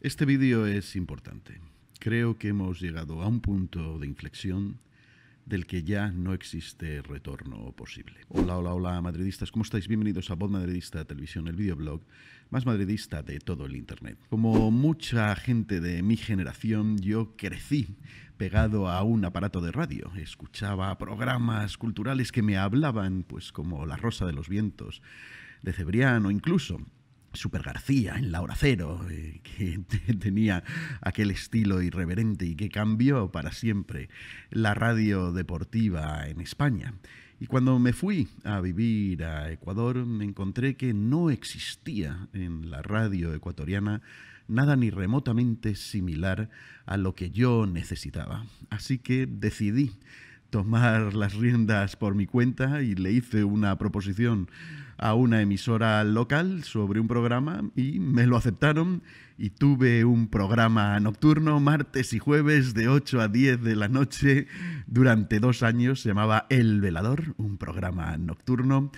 Este vídeo es importante. Creo que hemos llegado a un punto de inflexión del que ya no existe retorno posible. Hola, hola, hola, madridistas, ¿cómo estáis? Bienvenidos a Voz Madridista Televisión, el videoblog más madridista de todo el internet. Como mucha gente de mi generación, yo crecí pegado a un aparato de radio. Escuchaba programas culturales que me hablaban, pues como La Rosa de los Vientos, de Cebrián o incluso Super García en La Hora Cero, que tenía aquel estilo irreverente y que cambió para siempre la radio deportiva en España. Y cuando me fui a vivir a Ecuador, me encontré que no existía en la radio ecuatoriana nada ni remotamente similar a lo que yo necesitaba. Así que decidí tomar las riendas por mi cuenta y le hice una proposición a una emisora local sobre un programa y me lo aceptaron y tuve un programa nocturno martes y jueves de 8 a 10 de la noche durante 2 años. Se llamaba El Velador, un programa nocturno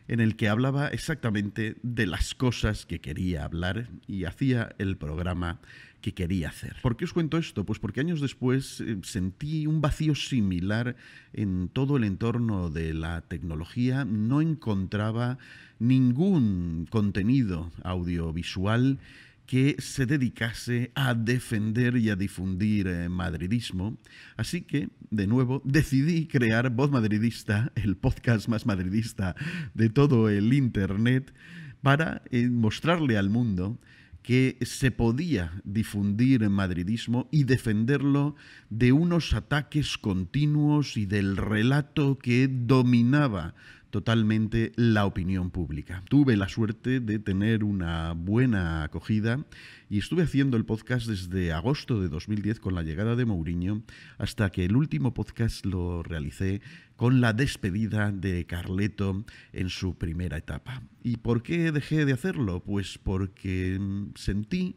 en el que hablaba exactamente de las cosas que quería hablar y hacía el programa que quería hacer. ¿Por qué os cuento esto? Pues porque años después sentí un vacío similar en todo el entorno de la tecnología. No encontraba ningún contenido audiovisual que se dedicase a defender y a difundir madridismo. Así que, de nuevo, decidí crear Voz Madridista, el podcast más madridista de todo el internet, para mostrarle al mundo que se podía difundir madridismo y defenderlo de unos ataques continuos y del relato que dominaba totalmente la opinión pública. Tuve la suerte de tener una buena acogida y estuve haciendo el podcast desde agosto de 2010 con la llegada de Mourinho hasta que el último podcast lo realicé con la despedida de Carleto en su primera etapa. ¿Y por qué dejé de hacerlo? Pues porque sentí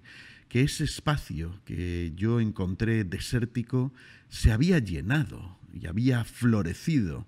que ese espacio que yo encontré desértico se había llenado y había florecido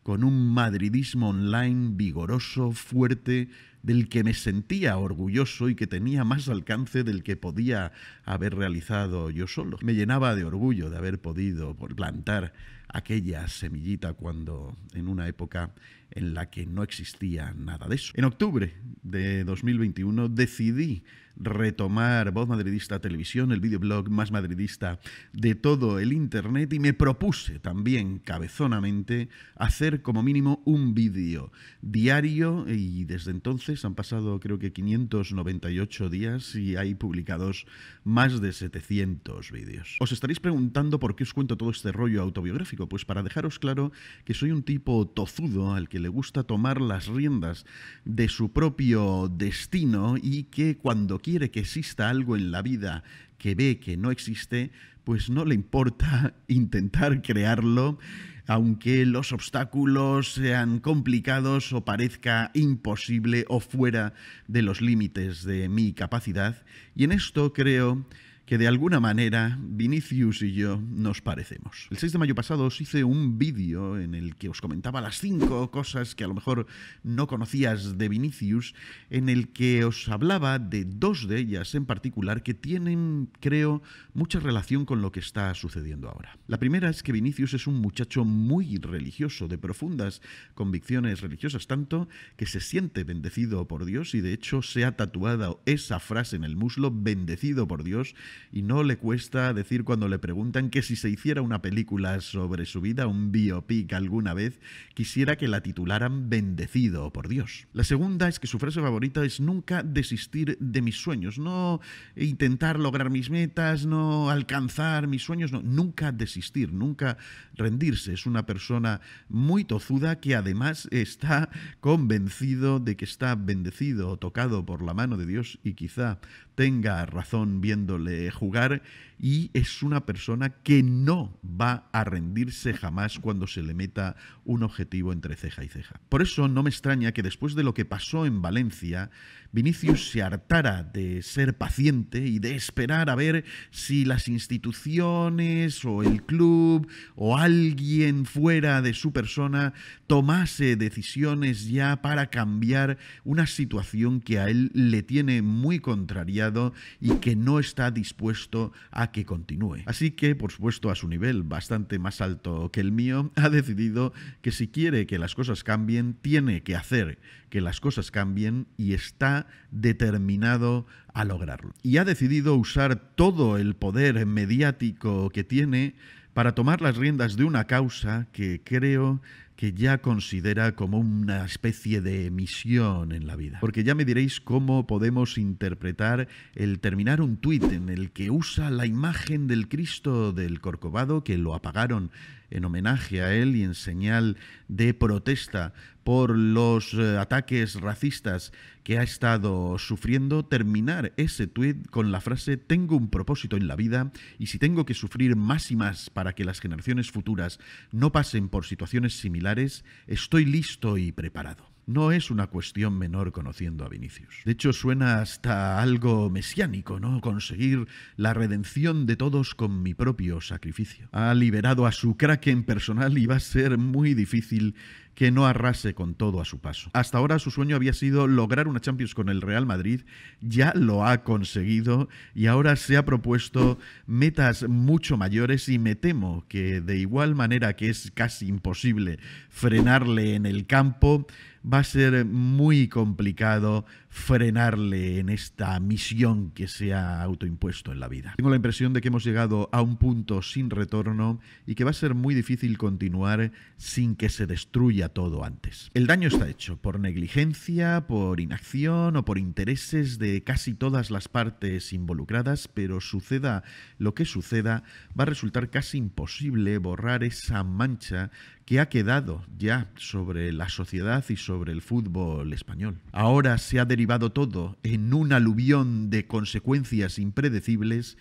con un madridismo online vigoroso, fuerte, del que me sentía orgulloso y que tenía más alcance del que podía haber realizado yo solo. Me llenaba de orgullo de haber podido plantar aquella semillita cuando en una época en la que no existía nada de eso. En octubre de 2021 decidí retomar Voz Madridista Televisión, el videoblog más madridista de todo el internet, y me propuse también cabezonamente hacer como mínimo un vídeo diario, y desde entonces han pasado creo que 598 días y hay publicados más de 700 vídeos. Os estaréis preguntando por qué os cuento todo este rollo autobiográfico. Pues para dejaros claro que soy un tipo tozudo al que le gusta tomar las riendas de su propio destino y que cuando quiere que exista algo en la vida que ve que no existe, pues no le importa intentar crearlo, aunque los obstáculos sean complicados o parezca imposible o fuera de los límites de mi capacidad. Y en esto creo que de alguna manera Vinicius y yo nos parecemos. El 6 de mayo pasado os hice un vídeo en el que os comentaba las 5 cosas que a lo mejor no conocías de Vinicius, en el que os hablaba de 2 de ellas en particular que tienen, creo, mucha relación con lo que está sucediendo ahora. La primera es que Vinicius es un muchacho muy religioso, de profundas convicciones religiosas, tanto que se siente bendecido por Dios y de hecho se ha tatuado esa frase en el muslo, bendecido por Dios. Y no le cuesta decir cuando le preguntan que si se hiciera una película sobre su vida, un biopic alguna vez, quisiera que la titularan Bendecido por Dios. La segunda es que su frase favorita es nunca desistir de mis sueños, no intentar lograr mis metas, no alcanzar mis sueños, no, nunca desistir, nunca rendirse. Es una persona muy tozuda que además está convencido de que está bendecido o tocado por la mano de Dios y quizá tenga razón viéndole jugar, y es una persona que no va a rendirse jamás cuando se le meta un objetivo entre ceja y ceja. Por eso no me extraña que después de lo que pasó en Valencia, Vinicius se hartara de ser paciente y de esperar a ver si las instituciones o el club o alguien fuera de su persona tomase decisiones ya para cambiar una situación que a él le tiene muy contrariado iniciado y que no está dispuesto a que continúe. Así que, por supuesto, a su nivel bastante más alto que el mío, ha decidido que si quiere que las cosas cambien, tiene que hacer que las cosas cambien y está determinado a lograrlo. Y ha decidido usar todo el poder mediático que tiene para tomar las riendas de una causa que creo que ya considera como una especie de misión en la vida. Porque ya me diréis cómo podemos interpretar el terminar un tuit en el que usa la imagen del Cristo del Corcovado, que lo apagaron en homenaje a él y en señal de protesta por los ataques racistas que ha estado sufriendo, terminar ese tuit con la frase: tengo un propósito en la vida y si tengo que sufrir más y más para que las generaciones futuras no pasen por situaciones similares, estoy listo y preparado. No es una cuestión menor conociendo a Vinicius. De hecho, suena hasta algo mesiánico, ¿no? Conseguir la redención de todos con mi propio sacrificio. Ha liberado a su kraken personal y va a ser muy difícil que no arrase con todo a su paso. Hasta ahora su sueño había sido lograr una Champions con el Real Madrid, ya lo ha conseguido y ahora se ha propuesto metas mucho mayores y me temo que de igual manera que es casi imposible frenarle en el campo, va a ser muy complicado frenarle en esta misión que se ha autoimpuesto en la vida. Tengo la impresión de que hemos llegado a un punto sin retorno y que va a ser muy difícil continuar sin que se destruya todo antes. El daño está hecho por negligencia, por inacción o por intereses de casi todas las partes involucradas, pero suceda lo que suceda, va a resultar casi imposible borrar esa mancha que ha quedado ya sobre la sociedad y sobre el fútbol español. Ahora se ha derivado todo en un aluvión de consecuencias impredecibles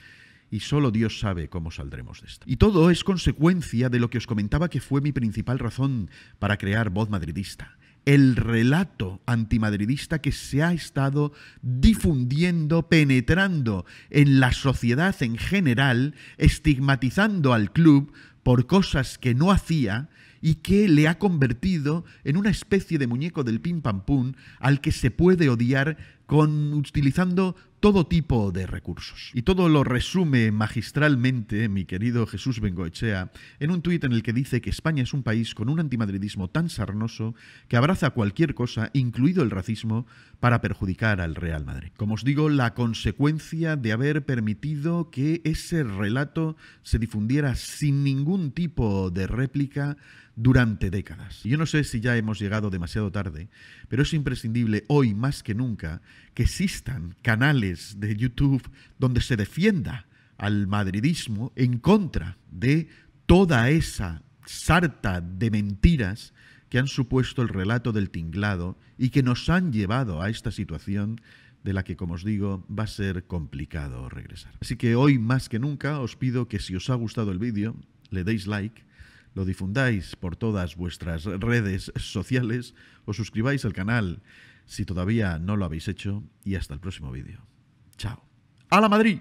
y solo Dios sabe cómo saldremos de esto. Y todo es consecuencia de lo que os comentaba que fue mi principal razón para crear Voz Madridista: el relato antimadridista que se ha estado difundiendo, penetrando en la sociedad en general, estigmatizando al club por cosas que no hacía y que le ha convertido en una especie de muñeco del pim pam pum al que se puede odiar utilizando todo tipo de recursos. Y todo lo resume magistralmente mi querido Jesús Bengoechea en un tuit en el que dice que España es un país con un antimadridismo tan sarnoso que abraza cualquier cosa, incluido el racismo, para perjudicar al Real Madrid. Como os digo, la consecuencia de haber permitido que ese relato se difundiera sin ningún tipo de réplica durante décadas. Yo no sé si ya hemos llegado demasiado tarde, pero es imprescindible hoy más que nunca que existan canales de YouTube donde se defienda al madridismo en contra de toda esa sarta de mentiras que han supuesto el relato del tinglado y que nos han llevado a esta situación de la que, como os digo, va a ser complicado regresar. Así que hoy más que nunca os pido que si os ha gustado el vídeo, le deis like, lo difundáis por todas vuestras redes sociales, os suscribáis al canal si todavía no lo habéis hecho y hasta el próximo vídeo. ¡Chao! ¡A la Madrid!